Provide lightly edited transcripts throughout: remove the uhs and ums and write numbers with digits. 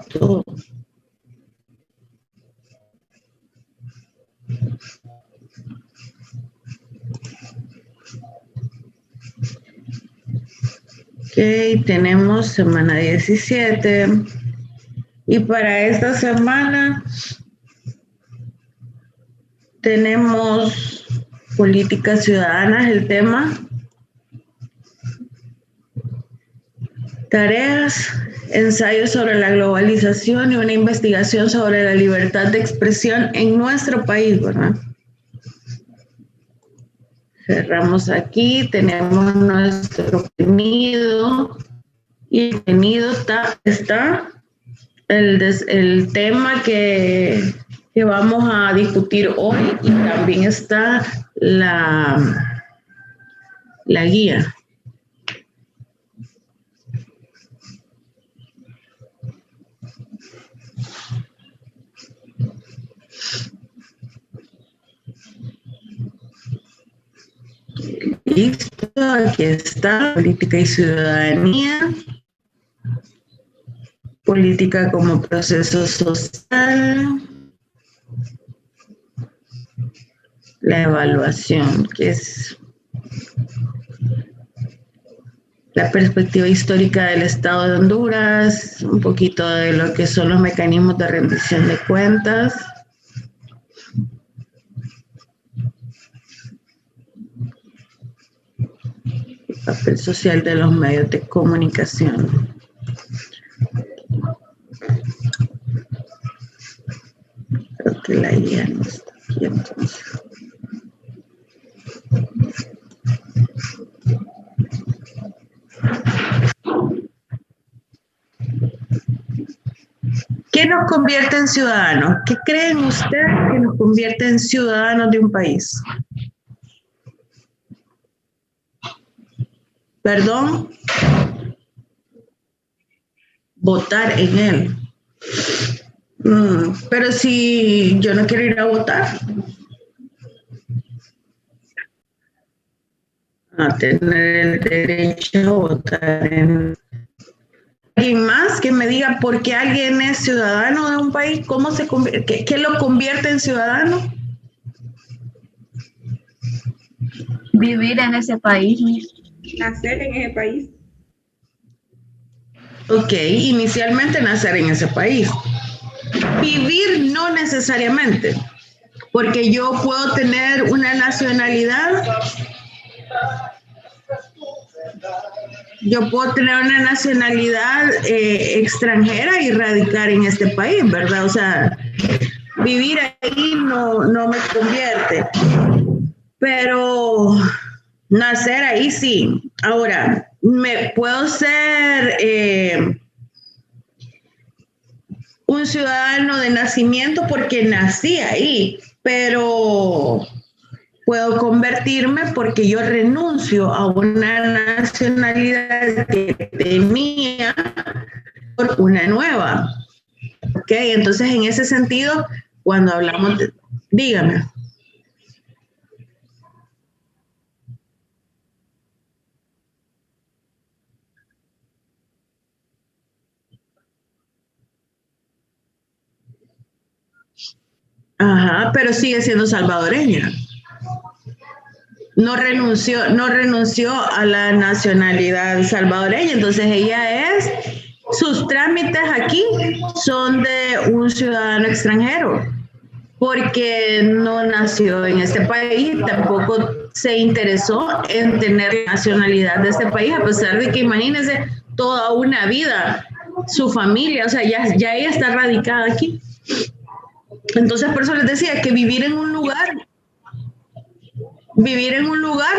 cerrado todo. Ok, tenemos semana 17. Y para esta semana tenemos políticas ciudadanas, el tema. Tareas, ensayos sobre la globalización y una investigación sobre la libertad de expresión en nuestro país, ¿verdad? Cerramos aquí, tenemos nuestro contenido y el contenido está el tema que vamos a discutir hoy y también está la guía. Listo, aquí está, política y ciudadanía. Política como proceso social. La evaluación, que es la perspectiva histórica del Estado de Honduras, un poquito de lo que son los mecanismos de rendición de cuentas. El papel social de los medios de comunicación. Creo que la guía no está aquí entonces. ¿Qué nos convierte en ciudadanos? ¿Qué creen ustedes que nos convierte en ciudadanos de un país? Perdón. Votar en él. Pero si yo no quiero ir a votar. A tener el derecho a votar en... ¿Alguien más que me diga por qué alguien es ciudadano de un país? ¿Cómo se qué lo convierte en ciudadano? Vivir en ese país. Nacer en ese país. Ok, inicialmente nacer en ese país. Vivir no necesariamente, porque yo puedo tener una nacionalidad. Yo puedo tener una nacionalidad extranjera y radicar en este país, ¿verdad? O sea, vivir ahí no me convierte. Pero nacer ahí sí. Ahora, puedo ser un ciudadano de nacimiento porque nací ahí, pero puedo convertirme porque yo renuncio a una nacionalidad que tenía por una nueva. ¿Ok? Entonces, en ese sentido, cuando hablamos de... Dígame. Ajá, pero sigue siendo salvadoreña. No renunció a la nacionalidad salvadoreña, entonces ella sus trámites aquí son de un ciudadano extranjero, porque no nació en este país, tampoco se interesó en tener la nacionalidad de este país, a pesar de que imagínense toda una vida, su familia, o sea, ya ella está radicada aquí. Entonces, por eso les decía que vivir en un lugar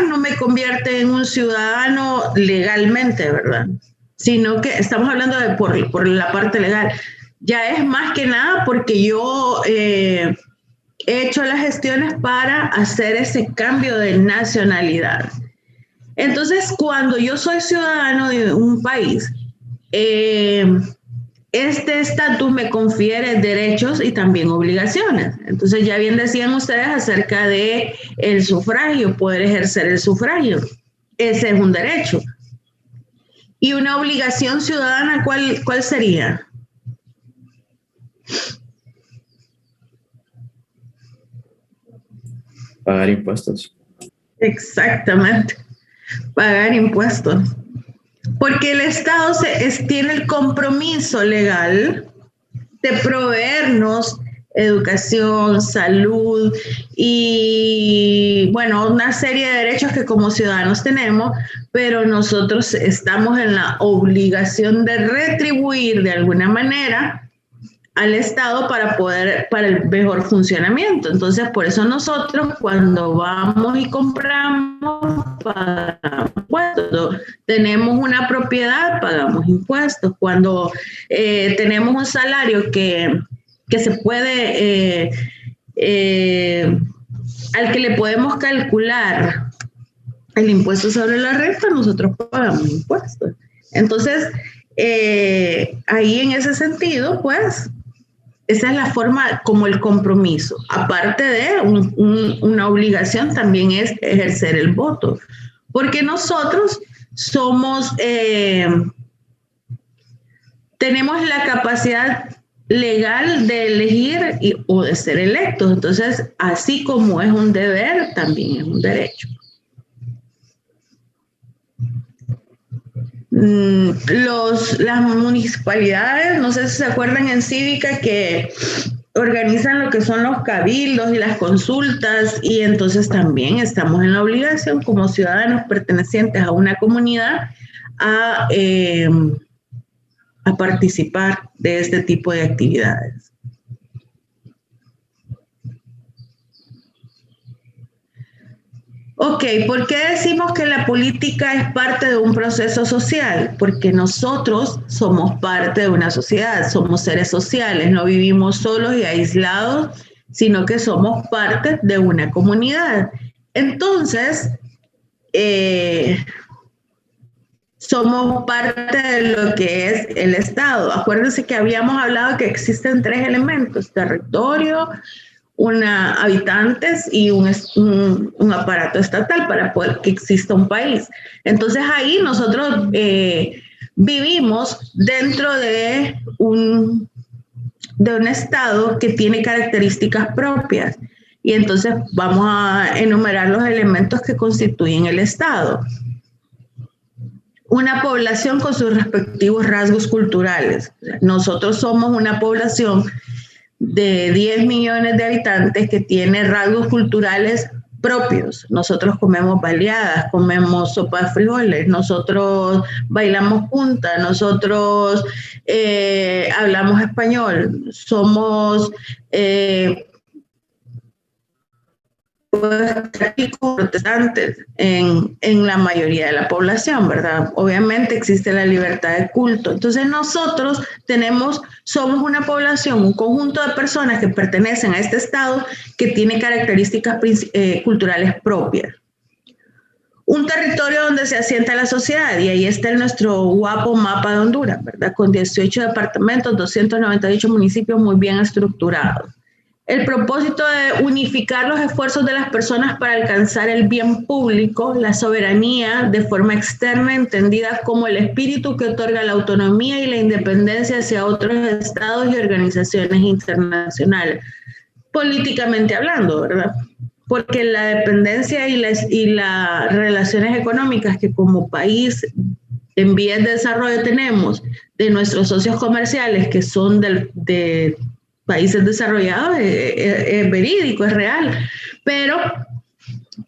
no me convierte en un ciudadano legalmente, ¿verdad? Sino que estamos hablando de por la parte legal. Ya es más que nada porque yo he hecho las gestiones para hacer ese cambio de nacionalidad. Entonces, cuando yo soy ciudadano de un país, este estatus me confiere derechos y también obligaciones. Entonces, ya bien decían ustedes acerca de el sufragio, poder ejercer el sufragio. Ese es un derecho. ¿Y una obligación ciudadana cuál sería? pagar impuestos. Exactamente, pagar impuestos. Porque el Estado tiene el compromiso legal de proveernos educación, salud y, bueno, una serie de derechos que como ciudadanos tenemos, pero nosotros estamos en la obligación de retribuir de alguna manera al Estado para el mejor funcionamiento. Entonces, por eso nosotros cuando vamos y compramos, pagamos impuestos. Tenemos una propiedad, pagamos impuestos. Cuando tenemos un salario que se puede, al que le podemos calcular el impuesto sobre la renta, nosotros pagamos impuestos. Entonces, ahí en ese sentido, pues, esa es la forma como el compromiso. Aparte de una obligación, también es ejercer el voto. Porque nosotros somos, tenemos la capacidad legal de elegir o de ser electos. Entonces, así como es un deber, también es un derecho. Las municipalidades, no sé si se acuerdan en Cívica que organizan lo que son los cabildos y las consultas, y entonces también estamos en la obligación como ciudadanos pertenecientes a una comunidad a participar de este tipo de actividades. Ok, ¿por qué decimos que la política es parte de un proceso social? Porque nosotros somos parte de una sociedad, somos seres sociales, no vivimos solos y aislados, sino que somos parte de una comunidad. Entonces, somos parte de lo que es el Estado. Acuérdense que habíamos hablado que existen 3 elementos: territorio, habitantes y un aparato estatal para poder que exista un país. Entonces ahí nosotros vivimos dentro de un Estado que tiene características propias. Y entonces vamos a enumerar los elementos que constituyen el Estado. Una población con sus respectivos rasgos culturales. Nosotros somos una población de 10 millones de habitantes que tiene rasgos culturales propios. Nosotros comemos baleadas, comemos sopa de frijoles, nosotros bailamos punta, nosotros hablamos español, somos protestantes en la mayoría de la población, ¿verdad? Obviamente existe la libertad de culto. Entonces nosotros somos una población, un conjunto de personas que pertenecen a este Estado que tiene características culturales propias. Un territorio donde se asienta la sociedad, y ahí está nuestro guapo mapa de Honduras, ¿verdad? Con 18 departamentos, 298 municipios muy bien estructurados. El propósito de unificar los esfuerzos de las personas para alcanzar el bien público, la soberanía de forma externa, entendida como el espíritu que otorga la autonomía y la independencia hacia otros estados y organizaciones internacionales, políticamente hablando, ¿verdad? Porque la dependencia y las relaciones económicas que como país en vías de desarrollo tenemos de nuestros socios comerciales que son de países desarrollados es verídico, es real, pero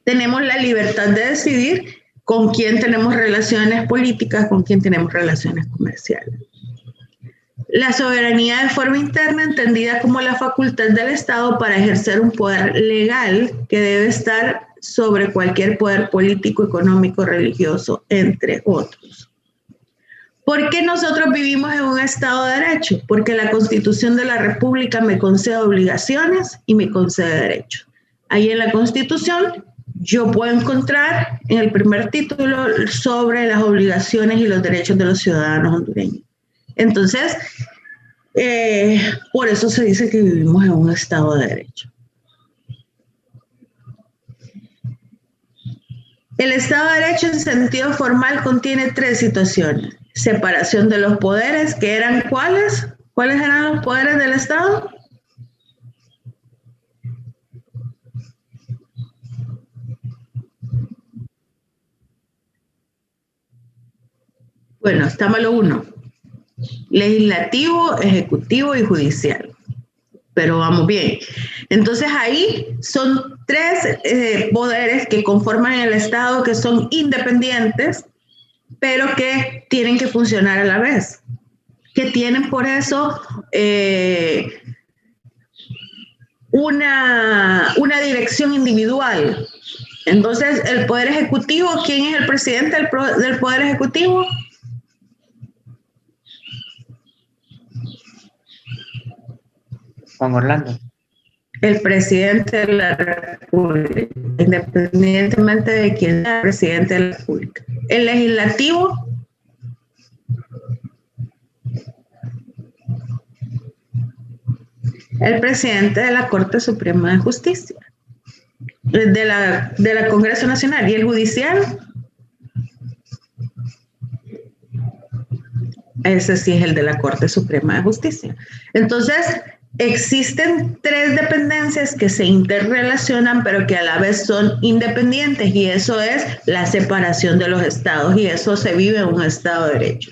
tenemos la libertad de decidir con quién tenemos relaciones políticas, con quién tenemos relaciones comerciales. La soberanía de forma interna, entendida como la facultad del Estado para ejercer un poder legal que debe estar sobre cualquier poder político, económico, religioso, entre otros. ¿Por qué nosotros vivimos en un Estado de Derecho? Porque la Constitución de la República me concede obligaciones y me concede derechos. Ahí en la Constitución yo puedo encontrar en el primer título sobre las obligaciones y los derechos de los ciudadanos hondureños. Entonces, por eso se dice que vivimos en un Estado de Derecho. El Estado de Derecho en sentido formal contiene 3 situaciones. Separación de los poderes, que eran ¿cuáles? ¿Cuáles eran los poderes del Estado? Bueno, está malo uno. Legislativo, ejecutivo y judicial. Pero vamos bien. Entonces ahí son tres poderes que conforman el Estado que son independientes, pero que tienen que funcionar a la vez. Que tienen por eso una dirección individual. Entonces, el Poder Ejecutivo, ¿quién es el presidente del Poder Ejecutivo? Juan Orlando. El presidente de la República, independientemente de quién sea el presidente de la República. El legislativo, el presidente de la Corte Suprema de Justicia, de la Congreso Nacional. Y el judicial, ese sí es el de la Corte Suprema de Justicia. Entonces, existen tres dependencias que se interrelacionan, pero que a la vez son independientes, y eso es la separación de los estados, y eso se vive en un Estado de Derecho.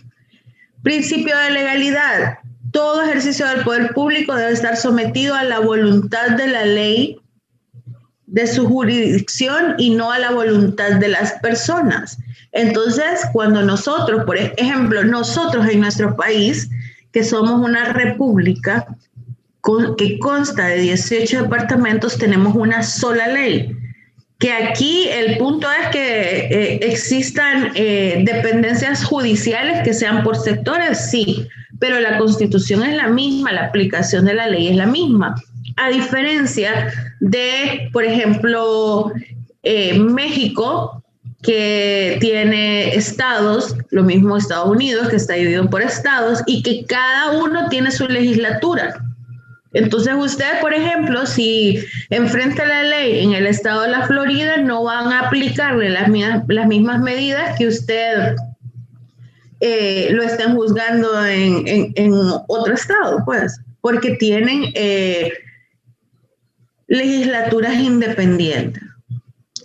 Principio de legalidad. Todo ejercicio del poder público debe estar sometido a la voluntad de la ley de su jurisdicción y no a la voluntad de las personas. Entonces, cuando nosotros, por ejemplo, nosotros en nuestro país, que somos una república que consta de 18 departamentos, tenemos una sola ley. Que aquí el punto es que existan dependencias judiciales que sean por sectores, sí, pero la Constitución es la misma, la aplicación de la ley es la misma. A diferencia de, por ejemplo, México, que tiene estados, lo mismo Estados Unidos, que está dividido por estados, y que cada uno tiene su legislatura. Entonces usted, por ejemplo, si enfrenta la ley en el estado de la Florida, no van a aplicarle las mismas medidas que usted lo estén juzgando en otro estado, pues, porque tienen legislaturas independientes.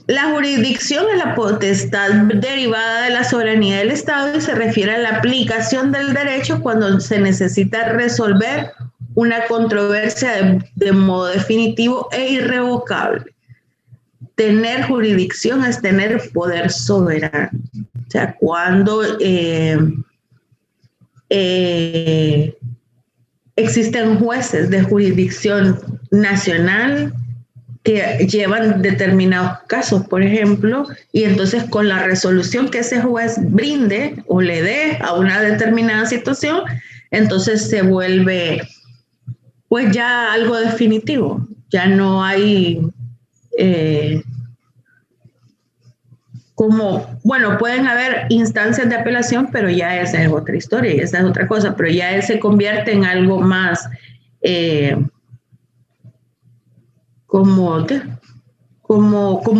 La jurisdicción es la potestad derivada de la soberanía del Estado y se refiere a la aplicación del derecho cuando se necesita resolver una controversia de modo definitivo e irrevocable. Tener jurisdicción es tener poder soberano. O sea, cuando existen jueces de jurisdicción nacional que llevan determinados casos, por ejemplo, y entonces con la resolución que ese juez brinde o le dé a una determinada situación, entonces se vuelve pues ya algo definitivo. Ya no hay bueno, pueden haber instancias de apelación, pero ya esa es otra historia y esa es otra cosa, pero ya él se convierte en algo más como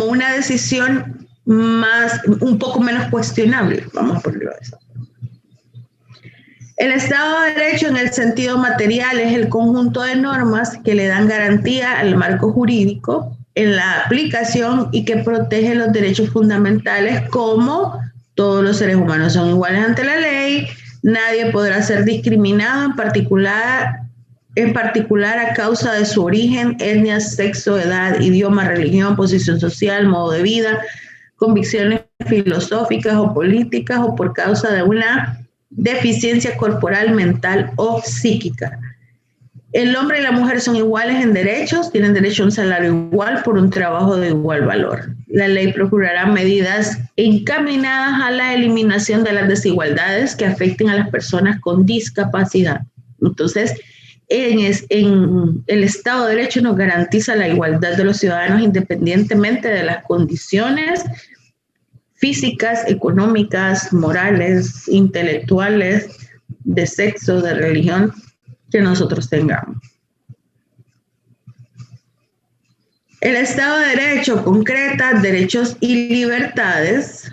una decisión un poco menos cuestionable, vamos a ponerlo así. El Estado de Derecho en el sentido material es el conjunto de normas que le dan garantía al marco jurídico en la aplicación y que protege los derechos fundamentales, como todos los seres humanos son iguales ante la ley, nadie podrá ser discriminado en particular a causa de su origen, etnia, sexo, edad, idioma, religión, posición social, modo de vida, convicciones filosóficas o políticas o por causa de una deficiencia corporal, mental o psíquica. El hombre y la mujer son iguales en derechos, tienen derecho a un salario igual por un trabajo de igual valor. La ley procurará medidas encaminadas a la eliminación de las desigualdades que afecten a las personas con discapacidad. Entonces, en el Estado de Derecho nos garantiza la igualdad de los ciudadanos independientemente de las condiciones físicas, económicas, morales, intelectuales, de sexo, de religión que nosotros tengamos. El Estado de Derecho concreta derechos y libertades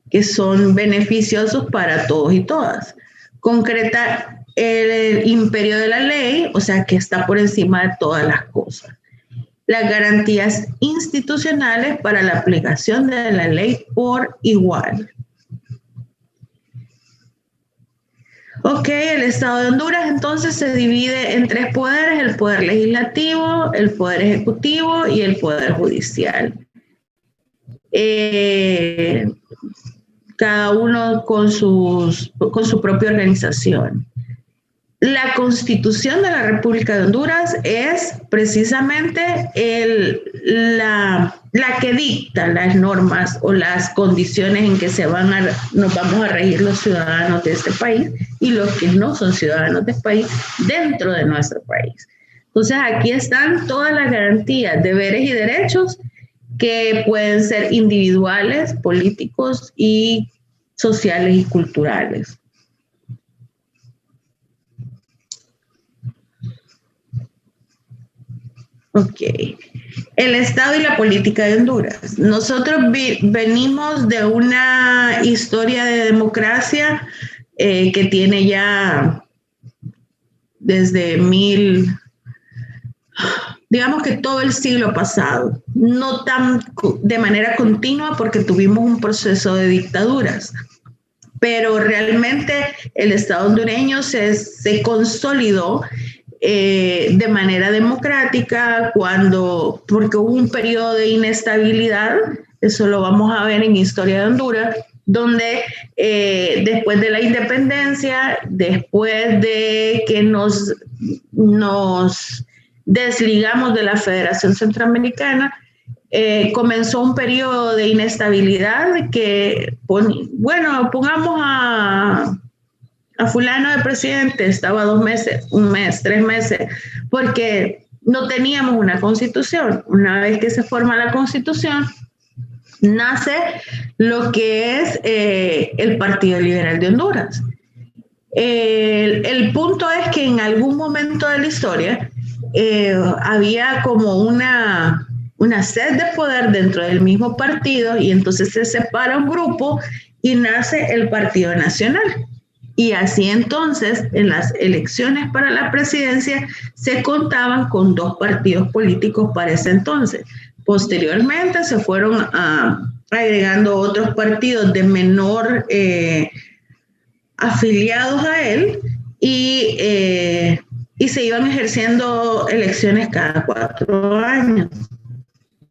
que son beneficiosos para todos y todas. Concreta el imperio de la ley, o sea, que está por encima de todas las cosas. Las garantías institucionales para la aplicación de la ley por igual. Ok, el Estado de Honduras entonces se divide en tres poderes: el poder legislativo, el poder ejecutivo y el poder judicial. Cada uno con su propia organización. La Constitución de la República de Honduras es precisamente la que dicta las normas o las condiciones en que nos vamos a regir los ciudadanos de este país y los que no son ciudadanos de este país dentro de nuestro país. Entonces aquí están todas las garantías, deberes y derechos que pueden ser individuales, políticos y sociales y culturales. Ok. El Estado y la política de Honduras. Nosotros venimos de una historia de democracia que tiene ya desde digamos que todo el siglo pasado, no tan de manera continua porque tuvimos un proceso de dictaduras, pero realmente el Estado hondureño se consolidó de manera democrática porque hubo un periodo de inestabilidad, eso lo vamos a ver en Historia de Honduras, donde después de la independencia, después de que nos desligamos de la Federación Centroamericana, comenzó un periodo de inestabilidad que, pongamos a fulano de presidente, estaba 2 meses, 1 mes, 3 meses, porque no teníamos una constitución. Una vez que se forma la constitución, nace lo que es el Partido Liberal de Honduras. El punto es que en algún momento de la historia había como una sed de poder dentro del mismo partido y entonces se separa un grupo y nace el Partido Nacional. Y así entonces, en las elecciones para la presidencia, se contaban con 2 partidos políticos para ese entonces. Posteriormente se fueron agregando otros partidos de menor afiliados a él y se iban ejerciendo elecciones cada 4 años,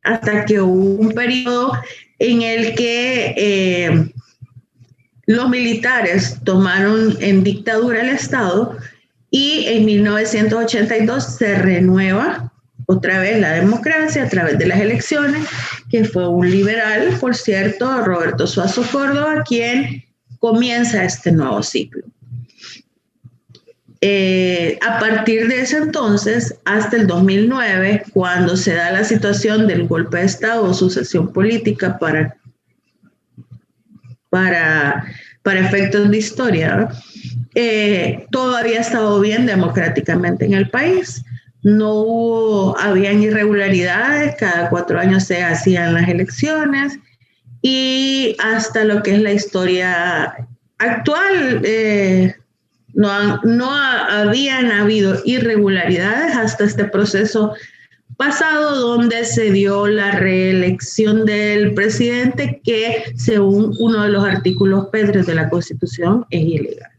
hasta que hubo un periodo en el que los militares tomaron en dictadura el Estado y en 1982 se renueva otra vez la democracia a través de las elecciones, que fue un liberal, por cierto, Roberto Suazo Córdoba, quien comienza este nuevo ciclo. A partir de ese entonces, hasta el 2009, cuando se da la situación del golpe de Estado o sucesión política para efectos de historia, todo había estado bien democráticamente en el país. Habían irregularidades, cada 4 años se hacían las elecciones y hasta lo que es la historia actual, no habían habido irregularidades hasta este proceso pasado, donde se dio la reelección del presidente, que según uno de los artículos pétreos de la Constitución es ilegal.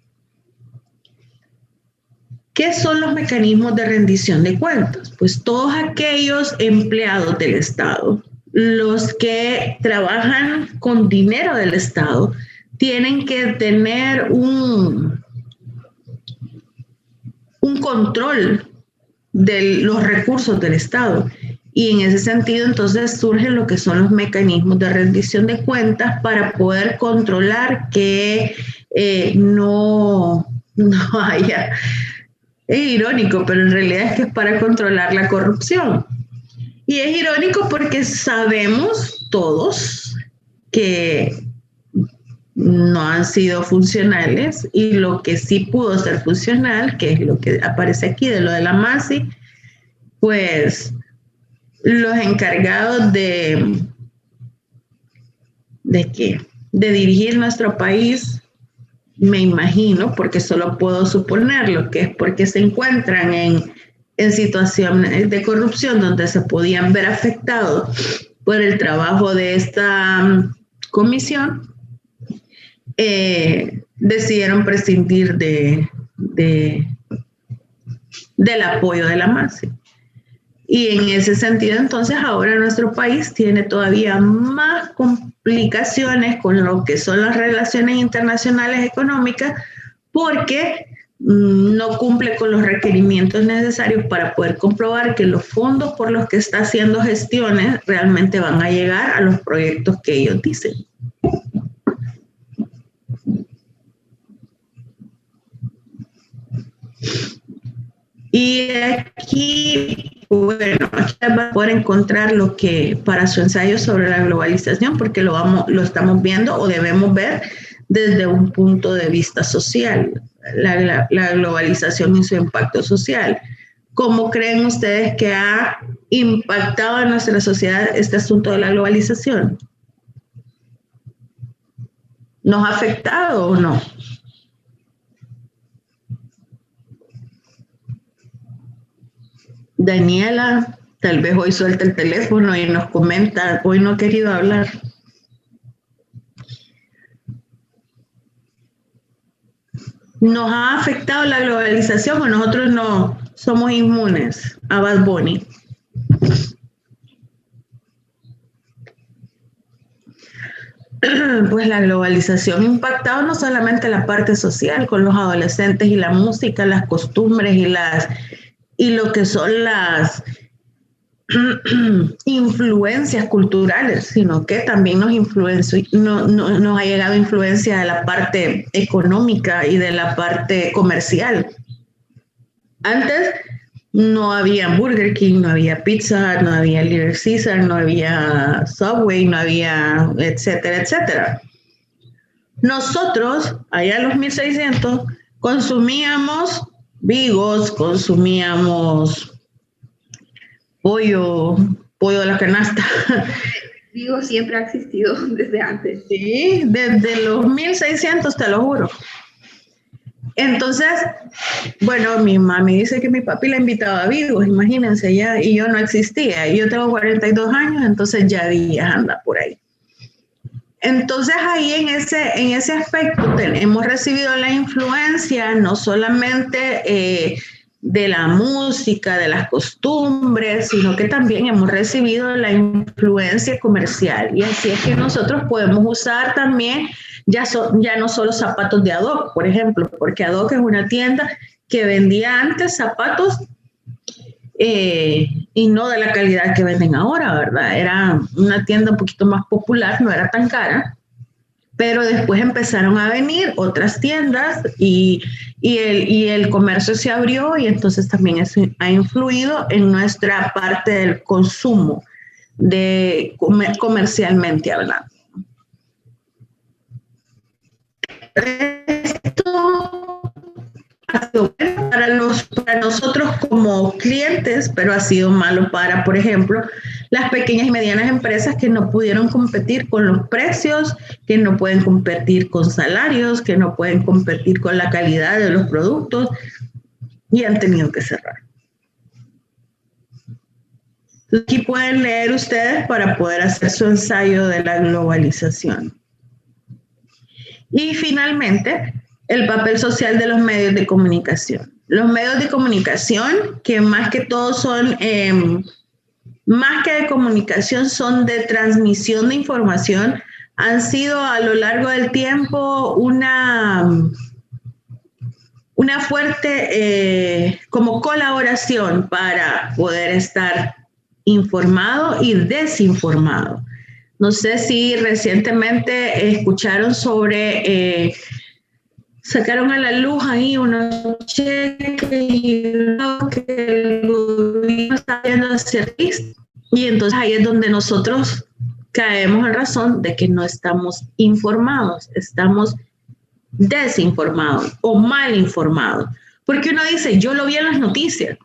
¿Qué son los mecanismos de rendición de cuentas? Pues todos aquellos empleados del Estado, los que trabajan con dinero del Estado, tienen que tener un control de los recursos del Estado. Y en ese sentido, entonces, surgen lo que son los mecanismos de rendición de cuentas para poder controlar que no haya... Es irónico, pero en realidad es que es para controlar la corrupción. Y es irónico porque sabemos todos que no han sido funcionales, y lo que sí pudo ser funcional, que es lo que aparece aquí de lo de la MASI, pues los encargados de dirigir nuestro país, me imagino, porque solo puedo suponerlo, que es porque se encuentran en situaciones de corrupción donde se podían ver afectados por el trabajo de esta comisión, decidieron prescindir del apoyo de la MACI. Y en ese sentido, entonces, ahora nuestro país tiene todavía más complicaciones con lo que son las relaciones internacionales económicas, porque no cumple con los requerimientos necesarios para poder comprobar que los fondos por los que está haciendo gestiones realmente van a llegar a los proyectos que ellos dicen. Y aquí, bueno, aquí va a poder encontrar lo que para su ensayo sobre la globalización, porque lo estamos viendo o debemos ver desde un punto de vista social, la globalización y su impacto social. ¿Cómo creen ustedes que ha impactado en nuestra sociedad este asunto de la globalización? ¿Nos ha afectado o no? Daniela, tal vez hoy suelta el teléfono y nos comenta, hoy no ha querido hablar. ¿Nos ha afectado la globalización o nosotros no somos inmunes a Bad Bunny? Pues la globalización ha impactado no solamente la parte social con los adolescentes y la música, las costumbres y lo que son las influencias culturales, sino que también nos ha llegado influencia de la parte económica y de la parte comercial. Antes no había Burger King, no había Pizza Hut, no había Little Caesar, no había Subway, no había etcétera, etcétera. Nosotros, allá en los 1600, consumíamos Vigos, consumíamos pollo de la canasta. Vigo siempre ha existido desde antes. Sí, desde los 1600, te lo juro. Entonces, bueno, mi mami dice que mi papi la invitaba a Vigos, imagínense ya, y yo no existía. Yo tengo 42 años, entonces ya Díaz anda por ahí. Entonces ahí en ese aspecto hemos recibido la influencia no solamente de la música, de las costumbres, sino que también hemos recibido la influencia comercial. Y así es que nosotros podemos usar también ya no solo zapatos de Ad Hoc, por ejemplo, porque Ad Hoc es una tienda que vendía antes zapatos y no de la calidad que venden ahora, ¿verdad? Era una tienda un poquito más popular, no era tan cara, pero después empezaron a venir otras tiendas y el comercio se abrió y entonces también eso ha influido en nuestra parte del consumo comercialmente hablando. Esto ha sido bueno para nosotros como clientes, pero ha sido malo para, por ejemplo, las pequeñas y medianas empresas que no pudieron competir con los precios, que no pueden competir con salarios, que no pueden competir con la calidad de los productos y han tenido que cerrar. Aquí pueden leer ustedes para poder hacer su ensayo de la globalización. Y finalmente, el papel social de los medios de comunicación. Los medios de comunicación, que más que todo son, más que de comunicación, son de transmisión de información, han sido a lo largo del tiempo una fuerte como colaboración para poder estar informado y desinformado. No sé si recientemente escucharon sobre, sacaron a la luz ahí unos cheques y que el gobierno está viendo hacer esto. Y entonces ahí es donde nosotros caemos en razón de que no estamos informados, estamos desinformados o mal informados. Porque uno dice, yo lo vi en las noticias,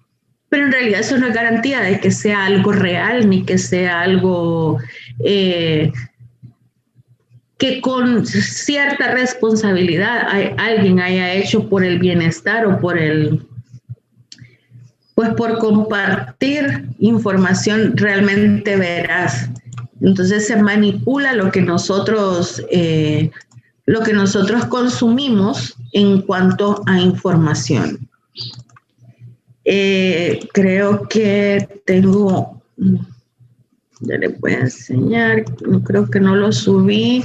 pero en realidad eso no es garantía de que sea algo real ni que sea algo que con cierta responsabilidad alguien haya hecho por el bienestar o por por compartir información realmente veraz. Entonces se manipula lo que nosotros lo que nosotros consumimos en cuanto a información. Creo que tengo, ya les voy a enseñar, creo que no lo subí,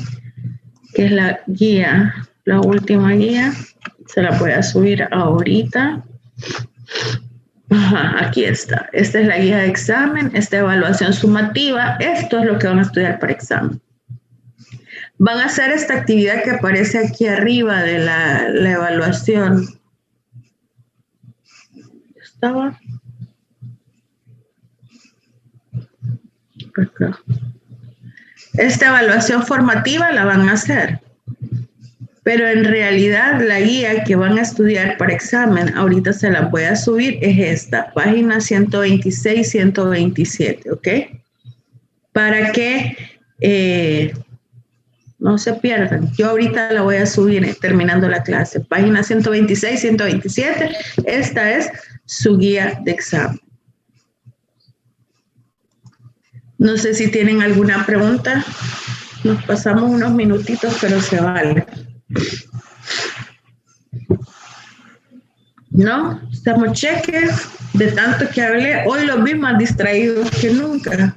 que es la guía, la última guía, se la voy a subir ahorita. Ajá, aquí está. Esta es la guía de examen, esta evaluación sumativa. Esto es lo que van a estudiar para examen. Van a hacer esta actividad que aparece aquí arriba de la evaluación. ¿Estaba? Acá. Esta evaluación formativa la van a hacer. Pero en realidad la guía que van a estudiar para examen, ahorita se la voy a subir, es esta, página 126, 127, ¿ok? Para que no se pierdan. Yo ahorita la voy a subir terminando la clase. Página 126, 127, esta es su guía de examen. No sé si tienen alguna pregunta. Nos pasamos unos minutitos, pero se vale. No, estamos cheques de tanto que hablé. Hoy los vi más distraídos que nunca.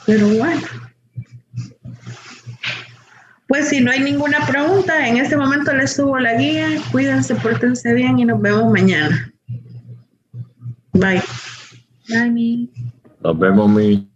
Pero bueno. Pues si no hay ninguna pregunta, en este momento les subo la guía. Cuídense, pórtense bien y nos vemos mañana. Bye. Bye, Mi. Nos vemos, Mi.